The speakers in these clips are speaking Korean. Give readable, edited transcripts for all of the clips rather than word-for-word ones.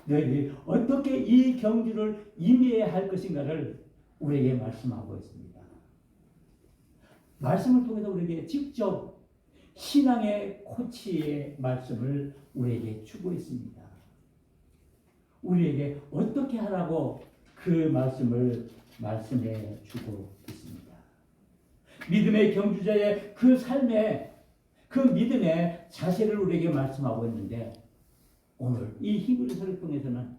너희들이 어떻게 이 경주를 임해야 할 것인가를 우리에게 말씀하고 있습니다. 말씀을 통해서 우리에게 직접 신앙의 코치의 말씀을 우리에게 주고 있습니다. 우리에게 어떻게 하라고 그 말씀을 말씀해 주고 있습니다. 믿음의 경주자의 그 삶의 그 믿음의 자세를 우리에게 말씀하고 있는데, 오늘 이 히브리서를 통해서는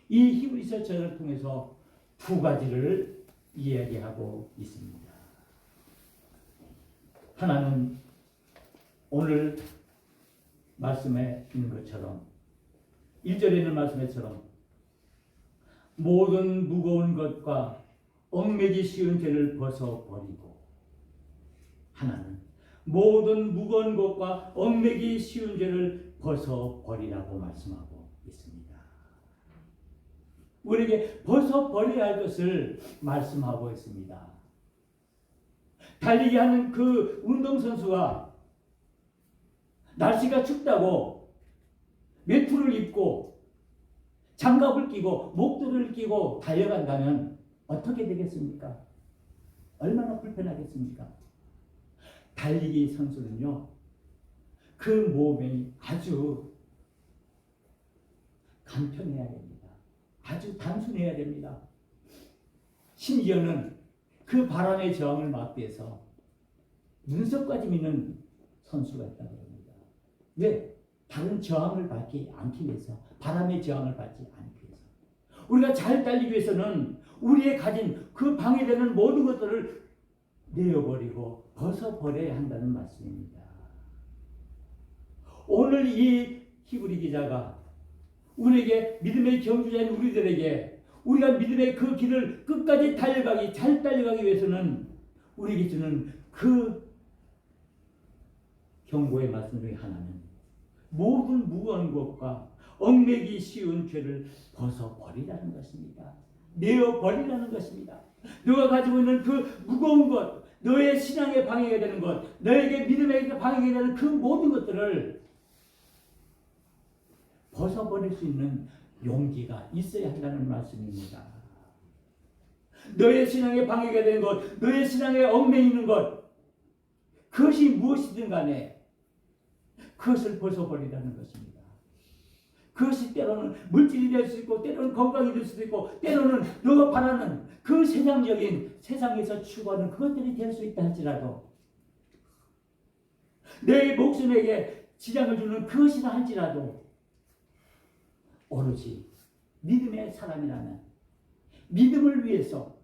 이 히브리서를 통해서 두 가지를 이야기하고 있습니다. 하나는 오늘 말씀에 있는 것처럼 1절에 있는 말씀처럼 모든 무거운 것과 얽매기 쉬운 죄를 벗어버리고, 하나는 모든 무거운 것과 얽매기 쉬운 죄를 벗어버리라고 말씀하고 있습니다. 우리에게 벗어버려야 할 것을 말씀하고 있습니다. 달리기 하는 그 운동선수가 날씨가 춥다고 외투를 입고 장갑을 끼고 목도를 끼고 달려간다면 어떻게 되겠습니까? 얼마나 불편하겠습니까? 달리기 선수는요, 그 몸이 아주 간편해야 됩니다. 아주 단순해야 됩니다. 심지어는 그 바람의 저항을 막기 위해서 눈썹까지 미는 선수가 있다고 합니다. 왜? 다른 저항을 받지 않기 위해서, 바람의 저항을 받지 않기 위해서. 우리가 잘 달리기 위해서는 우리의 가진 그 방해되는 모든 것들을 내어버리고 벗어버려야 한다는 말씀입니다. 오늘 이 히브리 기자가 우리에게, 믿음의 경주자인 우리들에게, 우리가 믿음의 그 길을 끝까지 잘 달려가기 위해서는 우리에게 주는 그 경고의 말씀 중에 하나는 모든 무거운 것과 얽매기 쉬운 죄를 벗어버리라는 것입니다. 내어버리라는 것입니다. 너가 가지고 있는 그 무거운 것, 너의 신앙에 방해가 되는 것, 너에게 믿음에 방해가 되는 그 모든 것들을 벗어버릴 수 있는 용기가 있어야 한다는 말씀입니다. 너의 신앙에 방해가 되는 것, 너의 신앙에 얽매이는 것, 그것이 무엇이든 간에 그것을 벗어버리라는 것입니다. 그것이 때로는 물질이 될 수 있고, 때로는 건강이 될 수도 있고, 때로는 너가 바라는 그 세상에서 추구하는 그것들이 될 수 있다 할지라도, 내 목숨에게 지장을 주는 그것이라 할지라도, 오로지 믿음의 사람이라면 믿음을 위해서,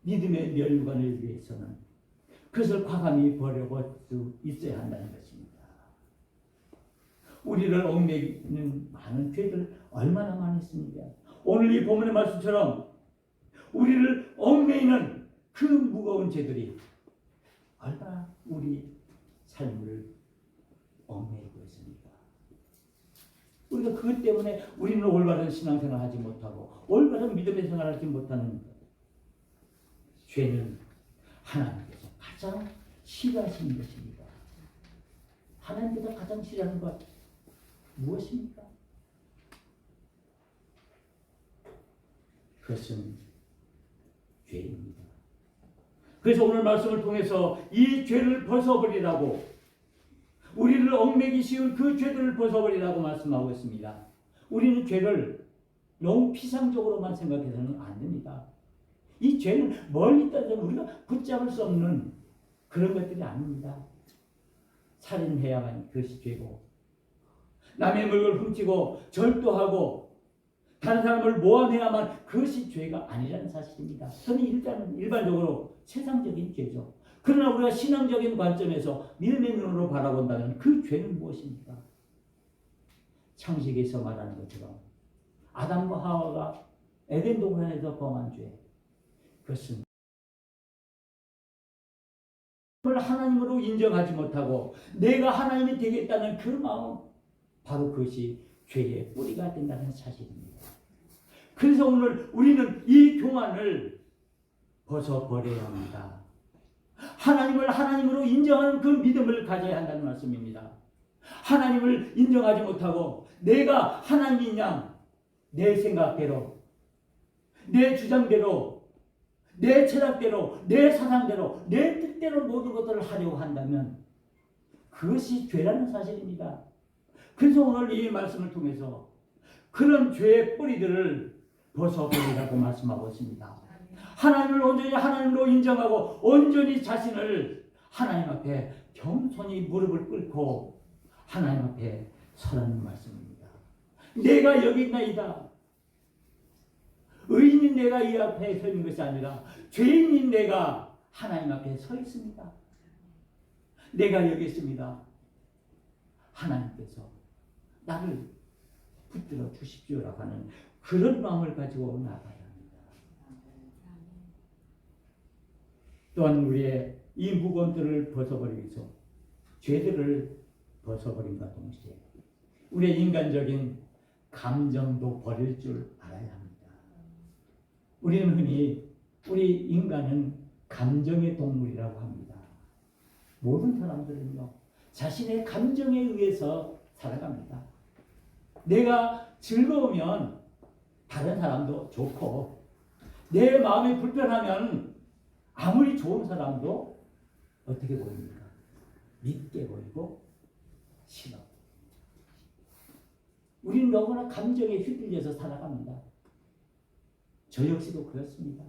믿음의 멸관을 위해서는 그것을 과감히 버려볼 수 있어야 한다는 것입니다. 우리를 얽매이는 많은 죄들 얼마나 많이 있습니까? 오늘 이 본문의 말씀처럼 우리를 얽매이는 그 무거운 죄들이 얼마나 우리 삶을 얽매이고 있습니까? 우리가 그것 때문에 우리는 올바른 신앙생활을 하지 못하고 올바른 믿음의 생활을 하지 못하는 것. 죄는 하나님께서 가장 싫어하시는 것입니다. 하나님께서 가장 싫어하는 것 무엇입니까? 그것은 죄입니다. 그래서 오늘 말씀을 통해서 이 죄를 벗어버리라고, 우리를 얽매기 쉬운 그 죄들을 벗어버리라고 말씀하고 있습니다. 우리는 죄를 너무 피상적으로만 생각해서는 안 됩니다. 이 죄는 멀리 떨어져 우리가 붙잡을 수 없는 그런 것들이 아닙니다. 살인해야만 그것이 죄고, 남의 물건을 훔치고 절도하고 다른 사람을 모함해야만 그것이 죄가 아니라는 사실입니다. 저는 일반적으로 세상적인 죄죠. 그러나 우리가 신앙적인 관점에서 믿음의 눈으로 바라본다면 그 죄는 무엇입니까? 창세기에서 말하는 것처럼 아담과 하와가 에덴 동산에서 범한 죄, 그것은 하나님으로 인정하지 못하고 내가 하나님이 되겠다는 그 마음, 바로 그것이 죄의 뿌리가 된다는 사실입니다. 그래서 오늘 우리는 이 교만을 벗어버려야 합니다. 하나님을 하나님으로 인정하는 그 믿음을 가져야 한다는 말씀입니다. 하나님을 인정하지 못하고 내가 하나님인 양 내 생각대로, 내 주장대로, 내 철학대로, 내 사상대로, 내 뜻대로 모든 것들을 하려고 한다면 그것이 죄라는 사실입니다. 그래서 오늘 이 말씀을 통해서 그런 죄의 뿌리들을 벗어버리라고 말씀하고 있습니다. 하나님을 온전히 하나님으로 인정하고 온전히 자신을 하나님 앞에 겸손히 무릎을 꿇고 하나님 앞에 서라는 말씀입니다. 내가 여기 있나이다. 의인인 내가 이 앞에 서 있는 것이 아니라 죄인인 내가 하나님 앞에 서 있습니다. 내가 여기 있습니다. 하나님께서 나를 붙들어 주십시오라고 하는 그런 마음을 가지고 나가야 합니다. 또한 우리의 이 무거움들을 벗어버리기 위해서 죄들을 벗어버림과 동시에 우리의 인간적인 감정도 버릴 줄 알아야 합니다. 우리는 흔히 우리 인간은 감정의 동물이라고 합니다. 모든 사람들은요, 자신의 감정에 의해서 살아갑니다. 내가 즐거우면 다른 사람도 좋고, 내 마음이 불편하면 아무리 좋은 사람도 어떻게 보입니까? 밉게 보이고 싫어. 우리는 너무나 감정에 휘둘려서 살아갑니다. 저 역시도 그렇습니다.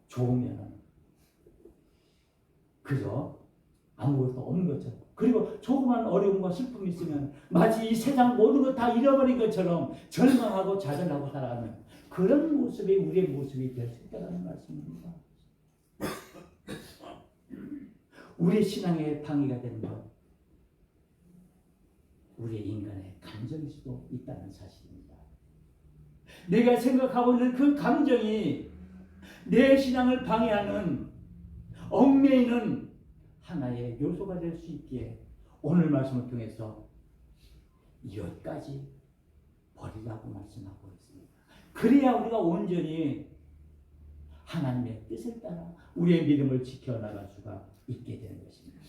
좋으면 그저 아무것도 없는 것처럼, 그리고 조그만 어려움과 슬픔이 있으면 마치 이 세상 모든 것 다 잃어버린 것처럼 절망하고 좌절하고 살아가는 그런 모습이 우리의 모습이 될 수 있다는 말씀입니다. 우리의 신앙에 방해가 되는 것, 우리의 인간의 감정일 수도 있다는 사실입니다. 내가 생각하고 있는 그 감정이 내 신앙을 방해하는, 얽매이는 하나의 요소가 될 수 있기에 오늘 말씀을 통해서 이것까지 버리라고 말씀하고 있습니다. 그래야 우리가 온전히 하나님의 뜻을 따라 우리의 믿음을 지켜나갈 수가 있게 되는 것입니다.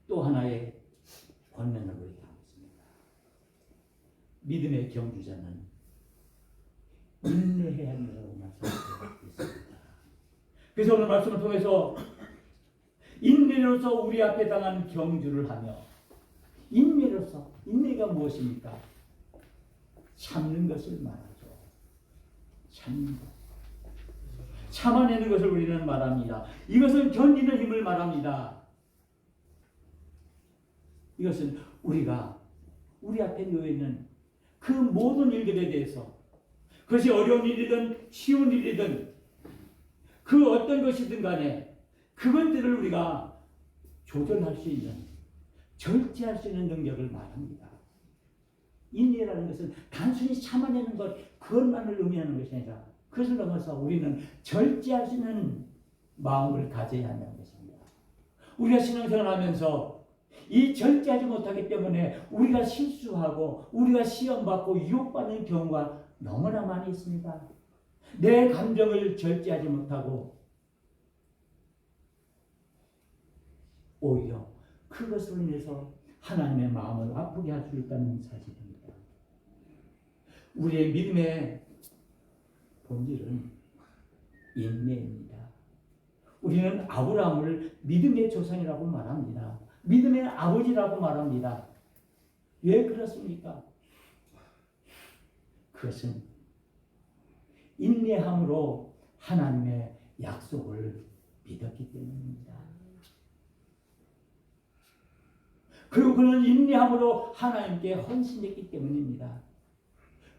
또 하나의 권면을 우리에게 하고 있습니다. 믿음의 경주자는 인내해야 한다고 말씀하고 있습니다. 그래서 오늘 말씀을 통해서 인내로서 우리 앞에 당한 경주를 하며, 인내로서, 인내가 무엇입니까? 참는 것을 말하죠. 참는 것. 참아내는 것을 우리는 말합니다. 이것은 견디는 힘을 말합니다. 이것은 우리가 우리 앞에 놓여있는 그 모든 일들에 대해서, 그것이 어려운 일이든 쉬운 일이든 그 어떤 것이든 간에 그것들을 우리가 조절할 수 있는, 절제할 수 있는 능력을 말합니다. 인내라는 것은 단순히 참아내는 것, 그것만을 의미하는 것이 아니라 그것을 넘어서 우리는 절제할 수 있는 마음을 가져야 한다는 것입니다. 우리가 신앙생활을 하면서 이 절제하지 못하기 때문에 우리가 실수하고 우리가 시험받고 유혹받는 경우가 너무나 많이 있습니다. 내 감정을 절제하지 못하고 오히려 그것으로 인해서 하나님의 마음을 아프게 할 수 있다는 사실입니다. 우리의 믿음의 본질은 인내입니다. 우리는 아브라함을 믿음의 조상이라고 말합니다. 믿음의 아버지라고 말합니다. 왜 그렇습니까? 그것은 인내함으로 하나님의 약속을 믿었기 때문입니다. 그리고 그는 인내함으로 하나님께 헌신했기 때문입니다.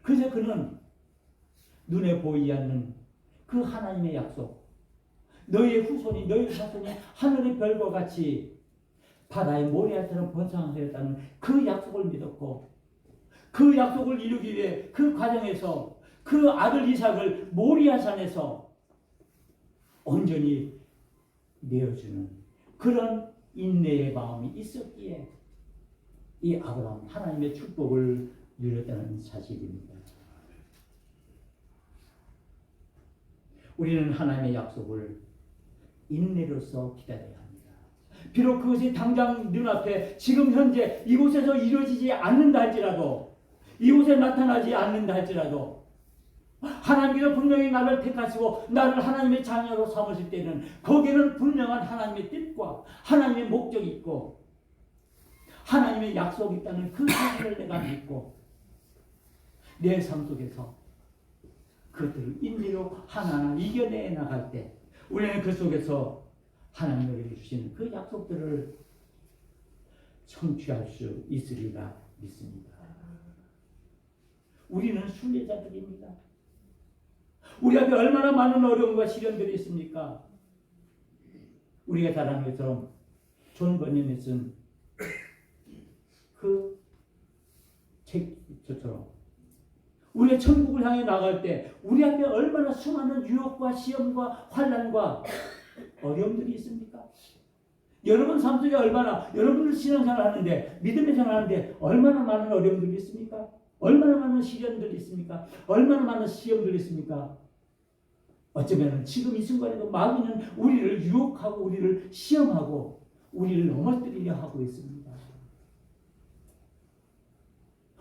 그래서 그는 눈에 보이지 않는 그 하나님의 약속, 너희의 후손이, 너희의 자손이 하늘의 별과 같이 바다의 모래알처럼 번성하였다는 그 약속을 믿었고, 그 약속을 이루기 위해 그 과정에서 그 아들 이삭을 모리아산에서 온전히 내어주는 그런 인내의 마음이 있었기에 이 아브라함 하나님의 축복을 누렸다는 사실입니다. 우리는 하나님의 약속을 인내로서 기다려야 합니다. 비록 그것이 당장 눈앞에 지금 현재 이곳에서 이루어지지 않는다 할지라도, 이곳에 나타나지 않는다 할지라도, 하나님께서 분명히 나를 택하시고 나를 하나님의 자녀로 삼으실 때는 거기에는 분명한 하나님의 뜻과 하나님의 목적이 있고 하나님의 약속이 있다는 그 사실을 내가 믿고 내 삶 속에서 그것들을 인내로 하나하나 이겨내 나갈 때 우리는 그 속에서 하나님 우리에게 주시는 그 약속들을 성취할 수 있으리라 믿습니다. 우리는 순례자들입니다. 우리 앞에 얼마나 많은 어려움과 시련들이 있습니까? 우리가 잘 아는 것처럼 존 번연이 쓴 그 책처럼 우리가 천국을 향해 나갈 때 우리 앞에 얼마나 수많은 유혹과 시험과 환난과 어려움들이 있습니까? 여러분 삶 속에 얼마나, 여러분들 신앙생활 하는데, 믿음의 생활 하는데 얼마나 많은 어려움들이 있습니까? 얼마나 많은 시련들이 있습니까? 얼마나 많은 시험들이 있습니까? 어쩌면 지금 이 순간에도 마귀는 우리를 유혹하고 우리를 시험하고 우리를 넘어뜨리려 하고 있습니다.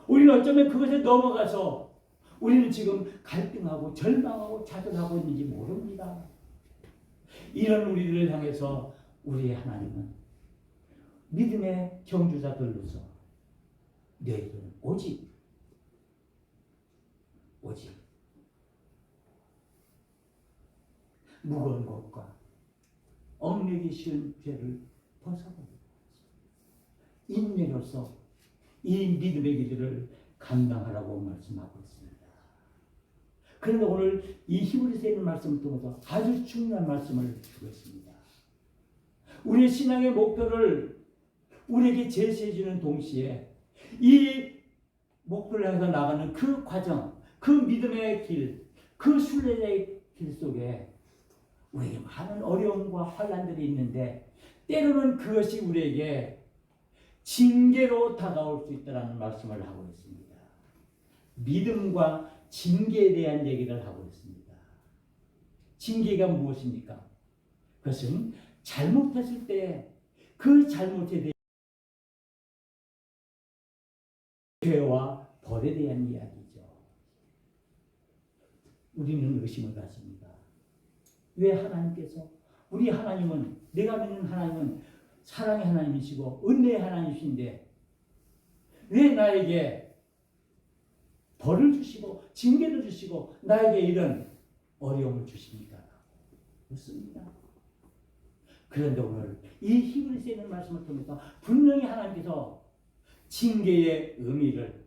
우리는 어쩌면 그것에 넘어가서 우리는 지금 갈등하고 절망하고 좌절하고 있는지 모릅니다. 이런 우리를 향해서 우리의 하나님은 믿음의 경주자들로서 너희들은 오직 무거운 것과 얽매기 쉬운 죄를 벗어버리고 인내로서 이 믿음의 길을 감당하라고 말씀하고 있습니다. 그런데 오늘 이 히브리서에 있는 말씀을 통해서 아주 중요한 말씀을 주고 있습니다. 우리의 신앙의 목표를 우리에게 제시해 주는 동시에 이 목표를 향해서 나가는 그 과정, 그 믿음의 길, 그 순례자의 길 속에 우리에게 많은 어려움과 환난들이 있는데 때로는 그것이 우리에게 징계로 다가올 수 있다는 말씀을 하고 있습니다. 믿음과 징계에 대한 얘기를 하고 있습니다. 징계가 무엇입니까? 그것은 잘못했을 때 그 잘못에 대한 죄와 벌에 대한 이야기죠. 우리는 의심을 갖습니다. 왜 하나님께서, 우리 하나님은, 내가 믿는 하나님은 사랑의 하나님이시고 은혜의 하나님이신데 왜 나에게 벌을 주시고 징계를 주시고 나에게 이런 어려움을 주십니까? 묻습니다. 그런데 오늘 이 히브리서에 있는 말씀을 통해서 분명히 하나님께서 징계의 의미를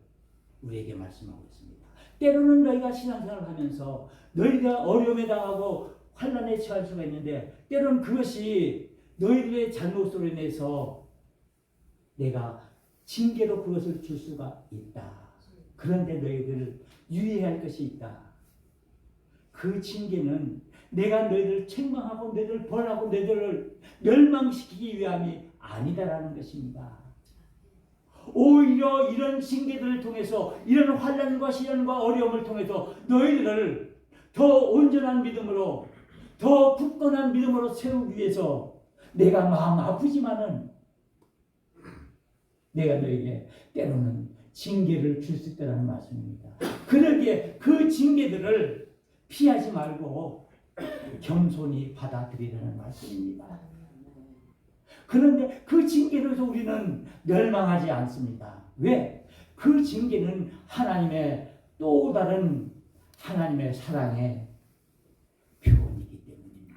우리에게 말씀하고 있습니다. 때로는 너희가 신앙생활을 하면서 너희가 어려움에 당하고 환난에 처할 수가 있는데 때로는 그것이 너희들의 잘못으로 인해서 내가 징계로 그것을 줄 수가 있다. 그런데 너희들 유의해야 할 것이 있다. 그 징계는 내가 너희들을 책망하고 너희들을 벌하고 너희들을 멸망시키기 위함이 아니다라는 것입니다. 오히려 이런 징계들을 통해서 이런 환난과 시련과 어려움을 통해서 너희들을 더 온전한 믿음으로 더 굳건한 믿음으로 세우기 위해서 내가 마음 아프지만은 내가 너에게 때로는 징계를 줄 수 있다는 말씀입니다. 그러기에 그 징계들을 피하지 말고 겸손히 받아들이라는 말씀입니다. 그런데 그 징계로서 우리는 멸망하지 않습니다. 왜? 그 징계는 하나님의 또 다른 하나님의 사랑의 표현이기 때문입니다.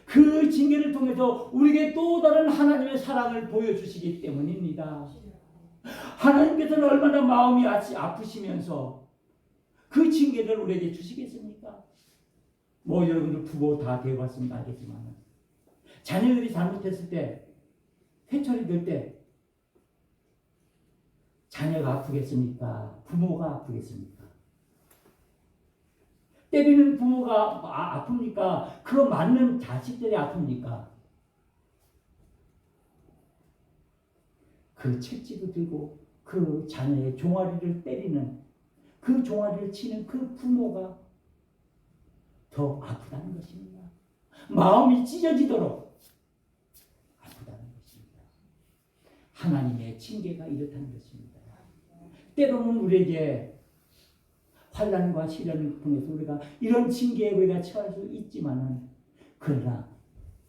그 징계를 통해서 우리에게 또 다른 하나님의 사랑을 보여주시기 때문입니다. 하나님께서는 얼마나 마음이 아프시면서 그 징계를 우리에게 주시겠습니까? 뭐 여러분들 부모 다 되어봤으면 알겠지만 자녀들이 잘못했을 때 회초리 들 때 자녀가 아프겠습니까? 부모가 아프겠습니까? 때리는 부모가 아픕니까? 그거 맞는 자식들이 아픕니까? 그 채찍을 들고 그 자녀의 종아리를 때리는 그 종아리를 치는 그 부모가 더 아프다는 것입니다. 마음이 찢어지도록 하나님의 징계가 이렇다는 것입니다. 때로는 우리에게 환난과 시련을 통해서 우리가 이런 징계에 우리가 처할 수 있지만은, 그러나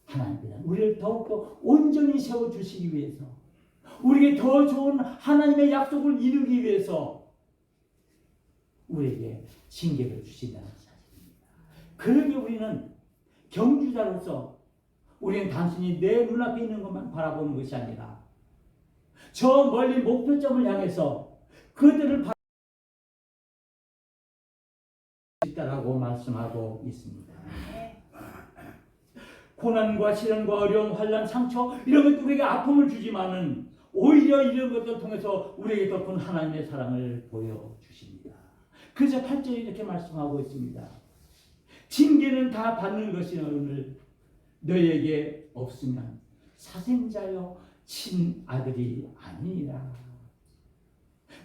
하나님께서는 우리를 더욱더 온전히 세워주시기 위해서, 우리에게 더 좋은 하나님의 약속을 이루기 위해서 우리에게 징계를 주신다는 사실입니다. 그러기에 우리는 경주자로서 우리는 단순히 내 눈앞에 있는 것만 바라보는 것이 아니라 저 멀리 목표점을 향해서 그들을 있다라고 말씀하고 있습니다. 고난과 시련과 어려움, 환난, 상처 이런 것도 우리에게 아픔을 주지만은 오히려 이런 것들을 통해서 우리에게 더 큰 하나님의 사랑을 보여주십니다. 그래서 8절에 이렇게 말씀하고 있습니다. 징계는 다 받는 것이 오늘 너에게 없으면 사생자여 친아들이 아니니라.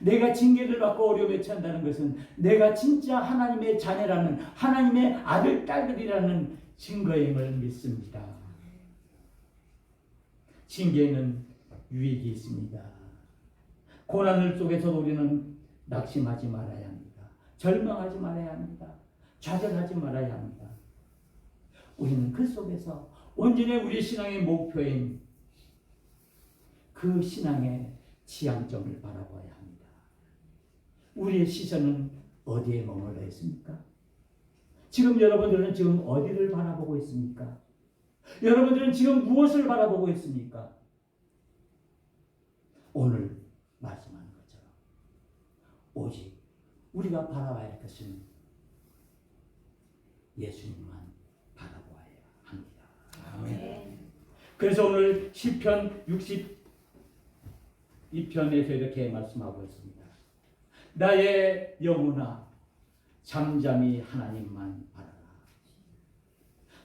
내가 징계를 받고 어려움에 처한다는 것은 내가 진짜 하나님의 자녀라는, 하나님의 아들, 딸들이라는 증거임을 믿습니다. 징계는 유익이 있습니다. 고난을 속에서 우리는 낙심하지 말아야 합니다. 절망하지 말아야 합니다. 좌절하지 말아야 합니다. 우리는 그 속에서 온전히 우리 신앙의 목표인 그 신앙의 지향점을 바라봐야 합니다. 우리의 시선은 어디에 머물러 있습니까? 지금 여러분들은 지금 어디를 바라보고 있습니까? 여러분들은 지금 무엇을 바라보고 있습니까? 오늘 말씀하는 것처럼 오직 우리가 바라봐야 할 것은 예수님만 바라보아야 합니다. 아멘. 그래서 오늘 시편 62편에서 이렇게 말씀하고 있습니다. 나의 영혼아 잠잠히 하나님만 바라라.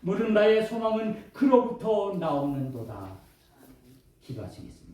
모든 나의 소망은 그로부터 나오는도다. 기도하시겠습니다.